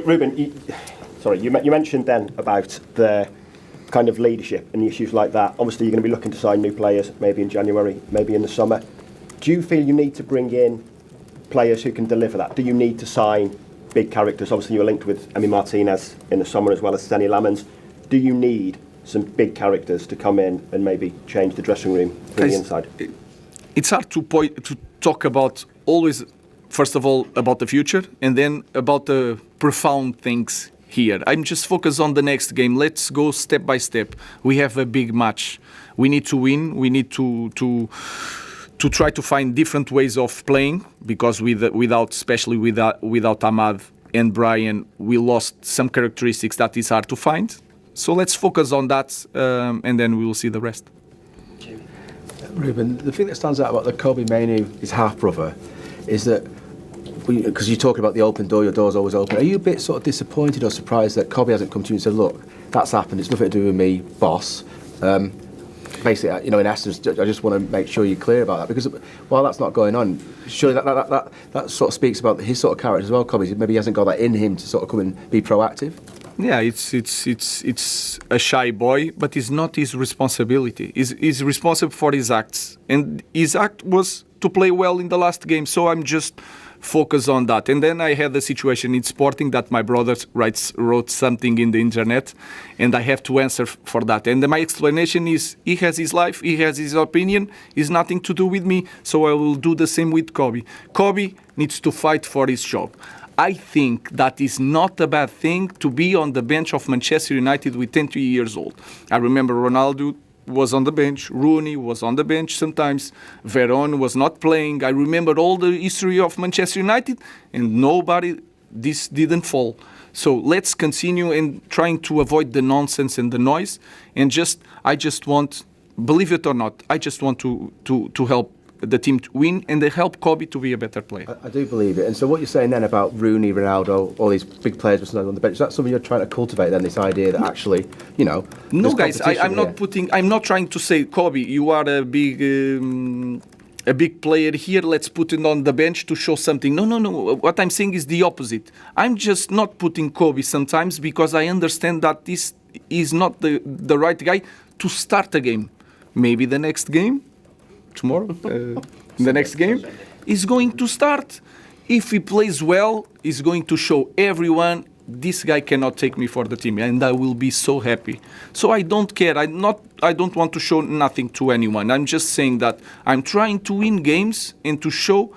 Ruben, you mentioned then about the kind of leadership and the issues like that. Obviously, you're going to be looking to sign new players, maybe in January, maybe in the summer. Do you feel you need to bring in players who can deliver that? Do you need to sign big characters? Obviously, you were linked with Emi Martinez in the summer as well as Danny Lamens. Do you need some big characters to come in and maybe change the dressing room from the inside? It's hard to talk about always, first of all, about the future and then about the profound things here. I'm just focused on the next game. Let's go step by step. We have a big match. We need to win. We need to try to find different ways of playing, because especially without Ahmad and Brian, we lost some characteristics that is hard to find. So let's focus on that, and then we will see the rest. Ruben, the thing that stands out about the Kobe Mainu, his half-brother, is that, because you're talking about the open door, your door's always open, are you a bit sort of disappointed or surprised that Kobe hasn't come to you and said, look, that's happened, it's nothing to do with me, boss? Basically, in essence, I just want to make sure you're clear about that, because while that's not going on, surely that sort of speaks about his sort of character as well, Kobe. Maybe he hasn't got that in him to sort of come and be proactive. Yeah, it's a shy boy, but it's not his responsibility. He's responsible for his acts, and his act was to play well in the last game. So I'm just focused on that. And then I had a situation in Sporting that my brother wrote something in the internet, and I have to answer for that. And my explanation is, he has his life, he has his opinion, it's nothing to do with me. So I will do the same with Kobe. Kobe needs to fight for his job. I think that is not a bad thing to be on the bench of Manchester United with 20 years old. I remember Ronaldo was on the bench, Rooney was on the bench sometimes, Veron was not playing. I remember all the history of Manchester United, and this didn't fall. So let's continue in trying to avoid the nonsense and the noise, and I just want, believe it or not, I just want to help the team to win, and they help Kobe to be a better player. I do believe it. And so what you're saying then about Rooney, Ronaldo, all these big players on the bench, is that something you're trying to cultivate then, this idea that actually, No, guys, I'm not trying to say, Kobe, you are a big player here, let's put it on the bench to show something. No. What I'm saying is the opposite. I'm just not putting Kobe sometimes because I understand that this is not the right guy to start a game. Maybe the next game, tomorrow, the next game, is going to start. If he plays well, he's going to show everyone, this guy cannot take me for the team, and I will be so happy. So I don't care. I don't want to show nothing to anyone. I'm just saying that I'm trying to win games and to show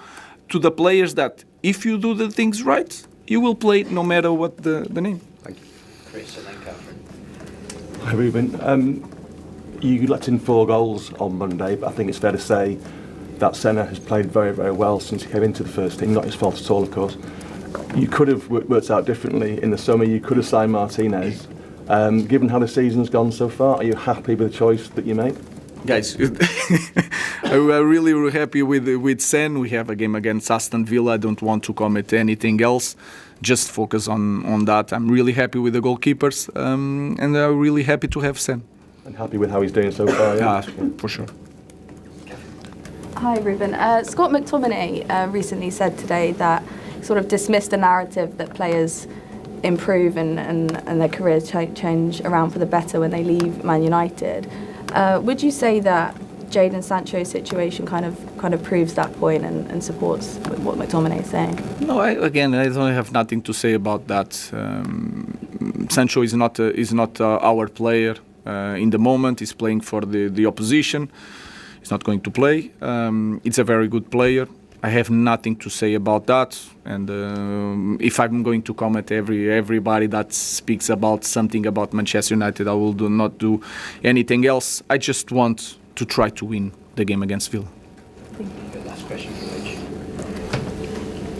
to the players that if you do the things right, you will play no matter what the name. Thank you. Chris and then Catherine. Hi, Ruben. You let in 4 goals on Monday, but I think it's fair to say that Senna has played very, very well since he came into the first team. Not his fault at all, of course. You could have worked out differently in the summer. You could have signed Martinez. Given how the season's gone so far, are you happy with the choice that you made? Guys, we're really happy with Sen. We have a game against Aston Villa. I don't want to comment anything else. Just focus on that. I'm really happy with the goalkeepers, and I'm really happy to have Sen. And happy with how he's doing so far? Yeah, for sure. Hi, Ruben. Scott McTominay recently said today that sort of dismissed the narrative that players improve and their careers change around for the better when they leave Man United. Would you say that Jadon Sancho's situation kind of proves that point and supports what McTominay is saying? No, I don't have nothing to say about that. Sancho is not our player. In the moment, he's playing for the opposition. He's not going to play. It's a very good player. I have nothing to say about that. And if I'm going to comment everybody that speaks about something about Manchester United, I will not do anything else. I just want to try to win the game against Villa. Last question for Rich.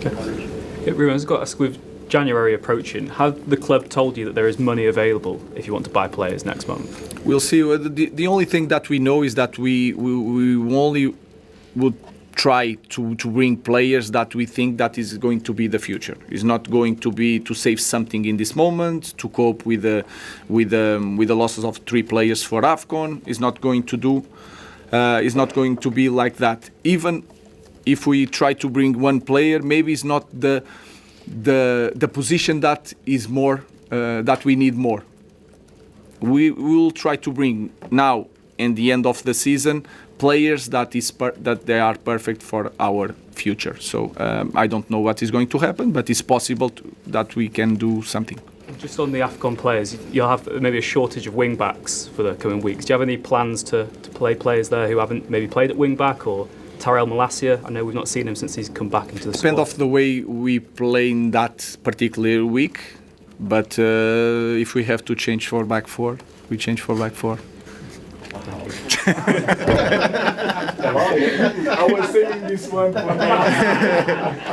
Okay, Ruben, I was going to ask, with January approaching, have the club told you that there is money available if you want to buy players next month? We'll see. The only thing that we know is that we only would try to bring players that we think that is going to be the future. It's not going to be to save something in this moment, to cope with the losses of 3 players for AFCON. It's not going to do. It's not going to be like that. Even if we try to bring one player, maybe it's not the the position that is more that we need more. We will try to bring now in the end of the season players that they are perfect for our future. So I don't know what is going to happen, but it's possible that we can do something. Just on the AFCON players, you'll have maybe a shortage of wing backs for the coming weeks. Do you have any plans to play players there who haven't maybe played at wing back, or Tyrell Malacia? I know we've not seen him since he's come back into the squad. Depend of the way we play in that particular week, but if we have to change for back four, we change for back four. I was saying this one for now.